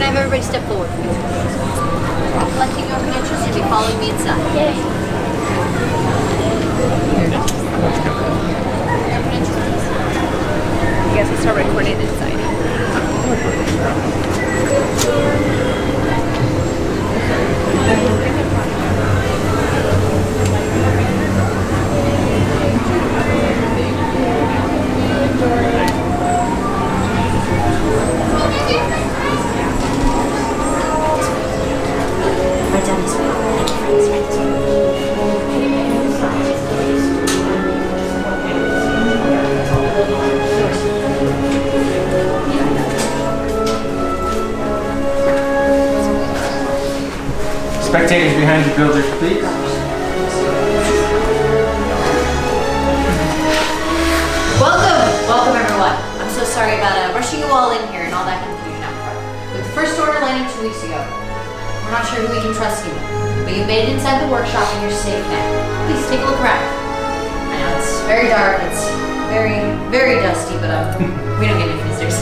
I have everybody step forward, please? Collecting your credentials, you'll be following me inside. Yay. I guess we'll start recording inside. Right down this way. Right this way. Spectators behind the builders, please. Welcome everyone. I'm so sorry about rushing you all in here and all that confusion out front. With the first order landing 2 weeks ago, we're not sure who we can trust anymore, but you made it inside the workshop and you're safe now. Please take a look around. I know it's very dark, it's very dusty, but we don't get any visitors.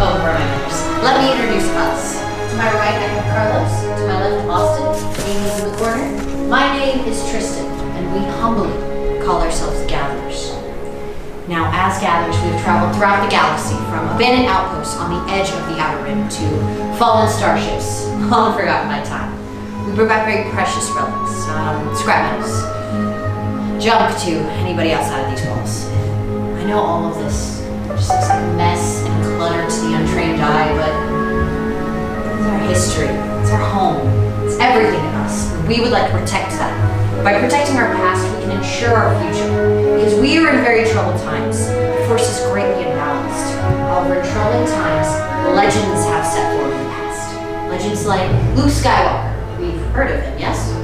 Oh, where are my members? Let me introduce us. To my right, I have Carlos. To my left, Austin. Amy's in the corner. My name is Tristan, and we humbly call ourselves Gatherers. Now, as Gatherers, we've traveled throughout the galaxy, from abandoned outposts on the edge of the Outer Rim to fallen starships, long forgotten by time. We bring back very precious relics, scrap metals, junk to anybody outside of these walls. I know all of this just looks like a mess and clutter to the untrained eye, but it's our history, it's our home, it's everything in us. We would like to protect that. By protecting our past, we can ensure our future. Because we are in very troubled times, the force is greatly imbalanced. However, in troubling times, legends have stepped forward in the past. Legends like Luke Skywalker. We've heard of him, yes?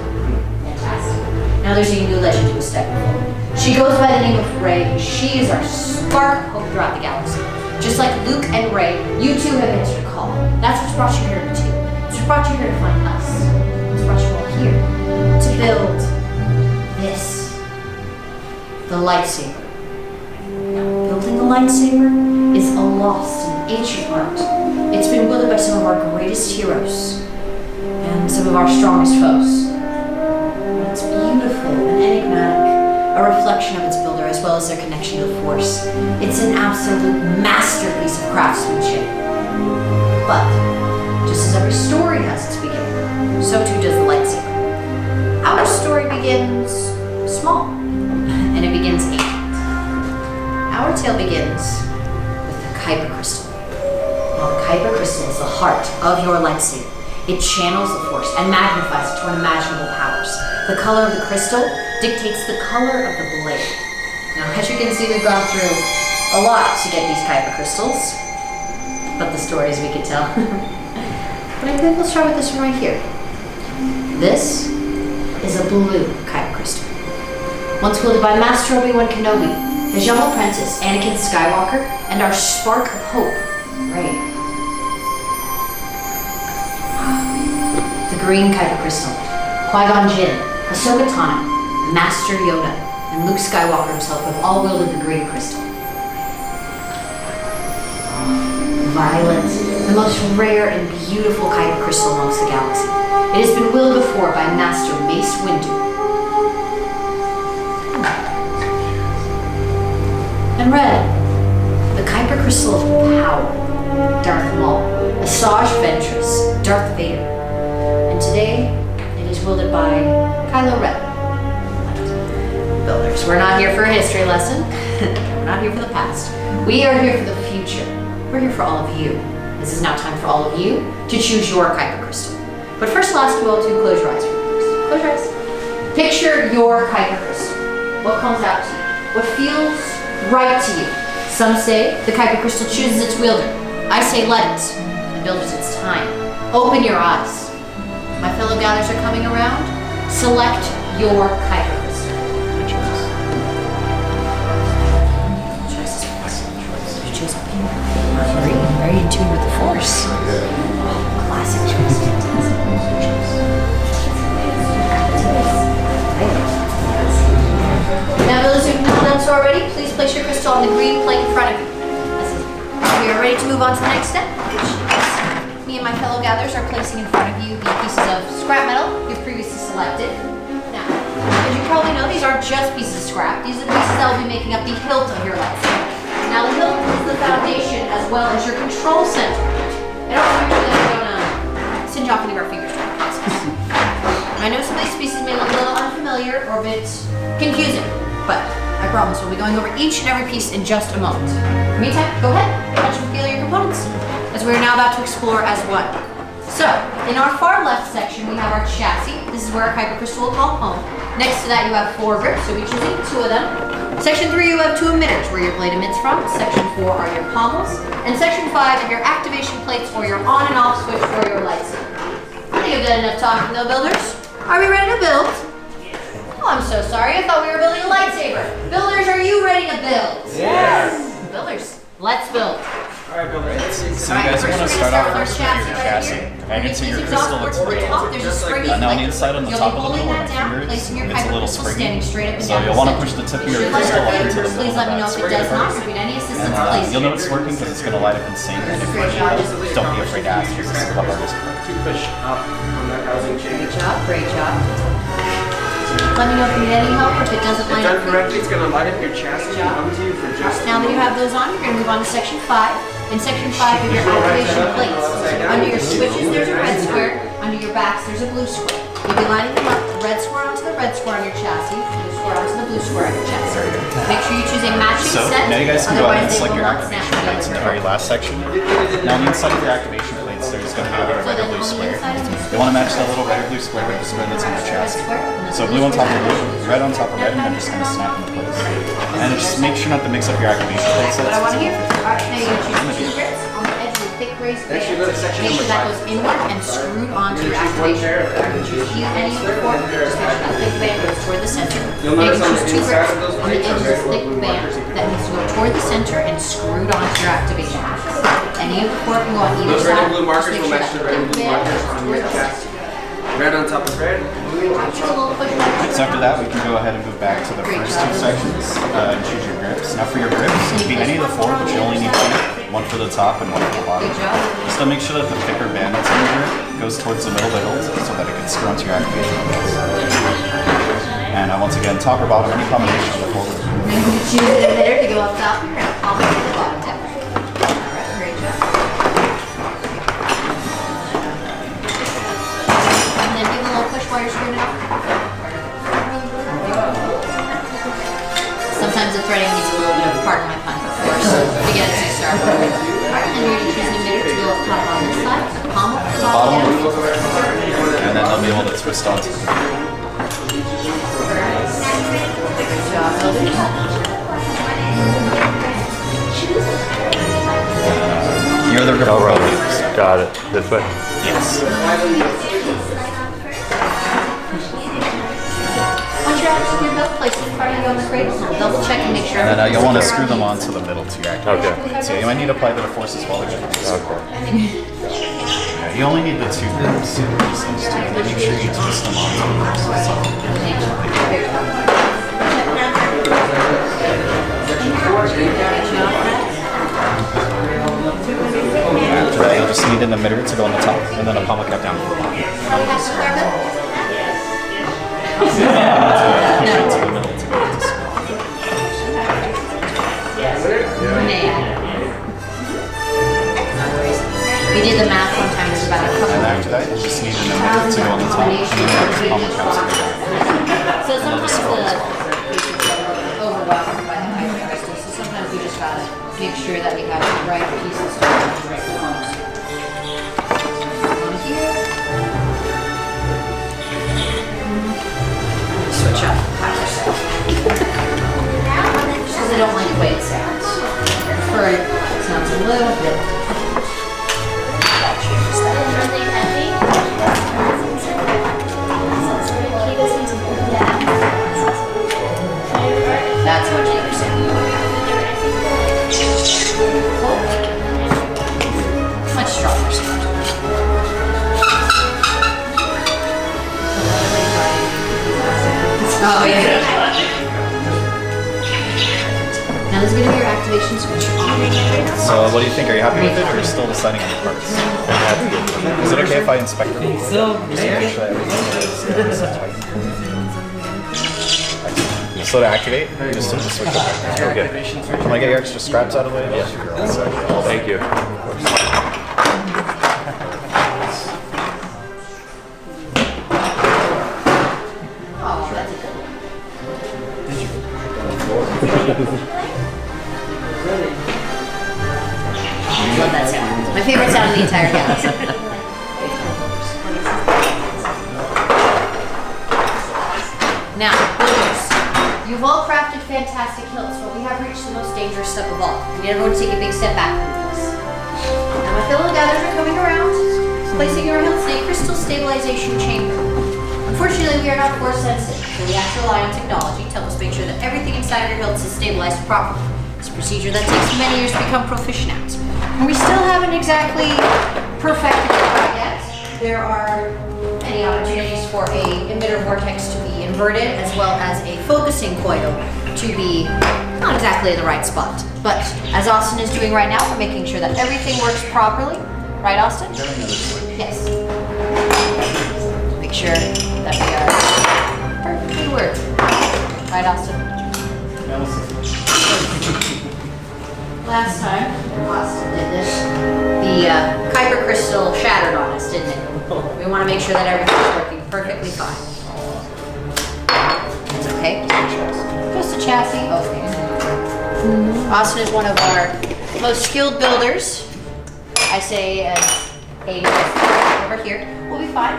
Fantastic. Now there's a new legend who's stepping forward. She goes by the name of Rey, and she is our spark of hope throughout the galaxy. Just like Luke and Rey, you two have answered a call. That's what's brought you here too. It's what brought you here to find us. It's brought you all here to build this, the lightsaber. Now, building the lightsaber is a lost and ancient art. It's been wielded by some of our greatest heroes and some of our strongest foes. It's beautiful and enigmatic, a reflection of its builder as well as their connection to the Force. It's an absolute masterpiece of craftsmanship. But, just as every story has its beginning, so too does the lightsaber. Our story begins small, and it begins ancient. Our tale begins with the kyber crystal. Now, the kyber crystal is the heart of your lightsaber. It channels the Force and magnifies it to unimaginable powers. The color of the crystal dictates the color of the blade. Now, as you can see, we've gone through a lot to get these kyber crystals, but the stories we could tell. But I think we'll start with this one right here. This is a blue kyber crystal. Once wielded by Master Obi-Wan Kenobi, his young apprentice, Anakin Skywalker, and our spark of hope, Rey. The green kyber crystal, Qui-Gon Jinn, Ahsoka Tano, Master Yoda, and Luke Skywalker himself have all wielded the green crystal. Violet, the most rare and beautiful kyber crystal amongst the galaxy. It has been wielded before by Master Mace Windu. And red, the kyber crystal of power, Darth Maul, Asajj Ventress, Darth Vader. And today, it is wielded by Kylo Ren. Builders, we're not here for a history lesson. We're not here for the past. We are here for the future. We're here for all of you. This is now time for all of you to choose your kyber crystal. But first, I'll ask you all to close your eyes for me. Close your eyes. Picture your kyber crystal. What comes out to you? What feels right to you? Some say the kyber crystal chooses its wielder. I say let it. And builders, it's time. Open your eyes. My fellow gatherers are coming around. Select your kyber crystal. Very in tune with the Force. Classic choice. Now, those who've not done so already, please place your crystal on the green plate in front of you. We are ready to move on to the next step, which is me and my fellow gatherers are placing in front of you the pieces of scrap metal you've previously selected. Now, as you probably know, these aren't just pieces of scrap. These are the pieces that will be making up the hilt of your lightsaber. Now, the hilt is the foundation as well as your control center. And also make sure that you don't singe off any of our fingers during the process. I know some of these pieces may look a little unfamiliar or a bit confusing, but I promise we'll be going over each and every piece in just a moment. In the meantime, go ahead, touch and feel your components, as we're now about to explore as one. So, in our far left section, we have our chassis. This is where our kyber crystal will call home. Next to that, you have 4 grips, so we'll be choosing 2 of them. Section 3, you have 2 emitters, where your blade emits from. Section 4 are your pommels. And Section 5 are your activation plates, or your on and off switch for your lightsaber. I think I've done enough talking though, builders. Are we ready to build? Oh, I'm so sorry. I thought we were building a lightsaber. Builders, are you ready to build? Yes! Builders, let's build. Alright, builders. So you guys are going to start off first with your chassis. And into your crystal, it's now on the inside on the top of the middle where my finger is, it's a little springy. So you'll want to push the tip of your crystal up into the middle of that spring first. And you'll know it's working because it's going to light up in sync. And if you don't be afraid to ask your crystal club artist. Push up on that housing chain. Great job, great job. Let me know if you need any help or if it doesn't line up. If done correctly, it's going to light up your chassis and come to you for just... Now that you have those on, you're going to move on to Section 5. In Section 5 are your activation plates. Under your switches, there's a red square. Under your backs, there's a blue square. You'll be lining them up, the red square onto the red square on your chassis, blue square onto the blue square on your chassis. Make sure you choose a matching So set. now you guys can go ahead and select your otherwise they will activation not plates in the snap very last section. Now on the inside of your activation plates, there's going to be a little red or blue square. You want to match that little red or blue square with the square that's on your chassis. So blue on top of blue, red on top of red, and then just kind of snap into place. And just make sure not to mix up your activation plate sets. What I want to hear. Alright, now you're going to choose 2 grips on the edge of the thick raised band. Make sure that goes inward and screwed onto your activation. You choose any of the 4, just make sure that thick band goes toward the center. Now you can choose 2 grips on the edge of this thick band that needs to go toward the center and screwed onto your activation. Any of the 4 can go on either Those side. red and blue markers Just will make match the sure red that and thick blue band markers goes on toward your the chassis. center. Red on top of red. So after that, we can go ahead and move back to the first 2 sections and choose your grips. Now for your grips, it can be any of the 4, but you only need 2. One for the top and one for the bottom. Good job. Just to make sure that the thicker band that's in your grip goes towards the middle of the hilt so that it can screw onto your activation plates. And once again, top or bottom, any combination of the 4. Then you choose an emitter to go up top here and I'll go to the bottom tab. Alright, great job. And then give a little push while you're screwing it up. Sometimes the threading needs a little bit of, pardon my pun, force to get it to start. Alright, and you're going to choose an emitter to go up top on this side, the pommel at the bottom down. And then they'll be able to twist onto it. Good job, builders. Your other grip will probably be this side. Got it. This way? Yes. Once you're out of your build, place it in front of you on the cradle. Double check and make sure. And then you'll want to screw them on. onto the middle to your activation Okay. plate. So you might need to apply a bit of force as well again. Okay. Yeah, you only need the 2 grips. Just those 2. And then make sure you twist them onto the grips. After that, you'll just need an emitter to go on the top, and then a pommel cap down for the bottom. We did the math one time, it was about a couple. And after that, you'll just need an emitter to go on the top, and then pommel caps to go down. So sometimes patients are overwhelmed by the kyber crystal, so sometimes we just gotta make sure that we have the right pieces to put on the right ones. One here. Switch up kyber set. Just because I don't like the way it sounds. I prefer it sounds a little bit. That changes that. That's much easier. activation switch. So what do you think? Are you happy with it, or are you still deciding on the parts? Is it okay if I inspect it? So make sure that everything is tight. So to activate, just switch it back. Okay. Can I get your extra scraps out of the way? Yeah. Thank you. Oh, that's a good one. Love that sound. My favorite sound in the entire galaxy. Now, builders, you've all crafted fantastic hills, but we have reached the most dangerous step of all. We need everyone to take a big step back from this. Now, my fellow gatherers are coming around, placing your hills in a crystal stabilization chamber. Unfortunately, we are not force sensitive, so we have to rely on technology to help us make sure that everything inside your hills is stabilized properly. It's a procedure that takes many years to become proficient at. And we still haven't exactly perfected it quite yet. There are many opportunities for a emitter vortex to be inverted, as well as a focusing coil to be not exactly in the right spot. But as Austin is doing right now, we're making sure that everything works properly. Right, Austin? Yes. Make sure that we are perfectly working. Right, Austin? Last time Austin did this, the kyber crystal shattered on us, didn't it? We want to make sure that everything's working perfectly fine. It's okay. Just a chassis. Okay. Austin is one of our most skilled builders. I say as a over here. We'll be fine.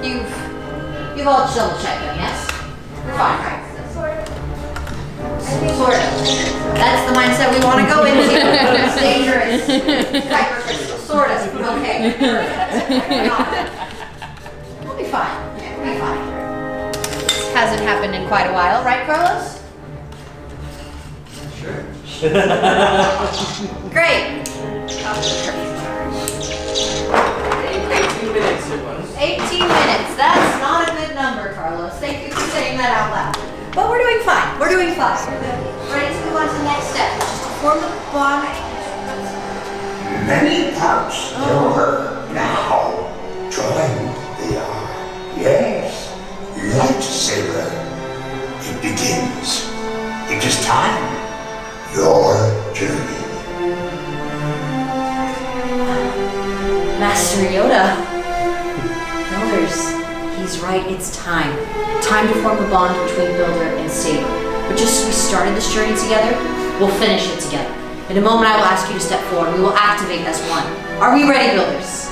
You've all double checked them, yes? We're fine, right? Sort of. That's the mindset we want to go into. It's dangerous. Kyber crystal. Sort of. Okay. We'll be fine. Yeah, we'll be fine. This hasn't happened in quite a while, right, Carlos? Sure. Great. 18 minutes it was. 18 minutes. That's not a good number, Carlos. Thank you for saying that out loud. But we're doing fine. We're doing fine. Ready to move on to the next step, which is to form the bond. Many parts still hurt now. Join the yes, lightsaber. It begins. It is time. Your journey. Master Yoda. Elders, he's right. It's time. Time to form the bond between Builder and Saber. But just as we started this journey together, we'll finish it together. In a moment, I will ask you to step forward. We will activate as one. Are we ready, Builders?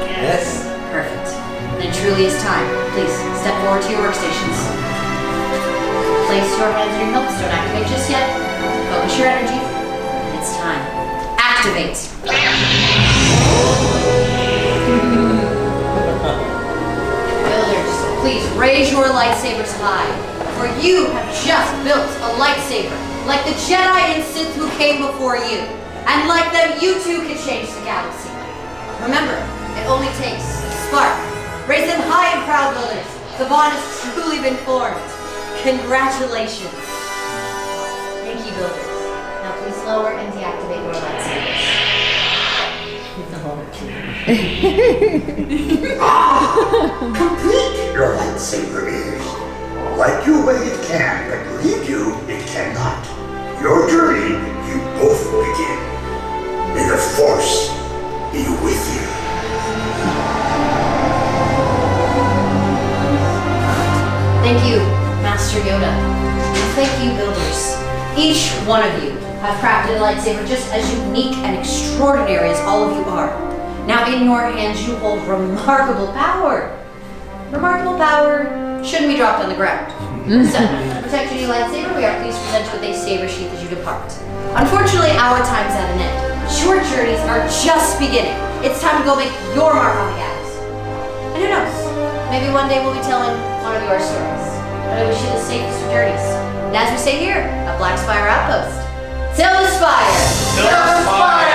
Yes. Perfect. Then it truly is time. Please, step forward to your workstations. Place your hands on your hilts. Don't activate just yet. Focus your energy. It's time. Activate. Builders, please raise your lightsabers high, for you have just built a lightsaber, like the Jedi and Sith who came before you. And like them, you too can change the galaxy. Remember, it only takes a spark. Raise them high and proud, Builders. The bond has truly been formed. Congratulations. Thank you, Builders. Now please lower and deactivate your lightsabers. Complete your lightsaber is. Like you way it can, but leave you it cannot. Your journey, you both begin. May the Force be with you. Thank you, Master Yoda. And thank you, Builders. Each one of you have crafted a lightsaber just as unique and extraordinary as all of you are. Now in your hands you hold remarkable power. Remarkable power shouldn't be dropped on the ground. So, to protect your new lightsaber, we are pleased to present you with a saber sheath as you depart. Unfortunately, our time's at an end. Short journeys are just beginning. It's time to go make your mark on the galaxy. And who knows, maybe one day we'll be telling one of your stories. But I wish you the safest of journeys. And as we say here, at Black Spire Outpost, Sail the Spire! Sail the Spire!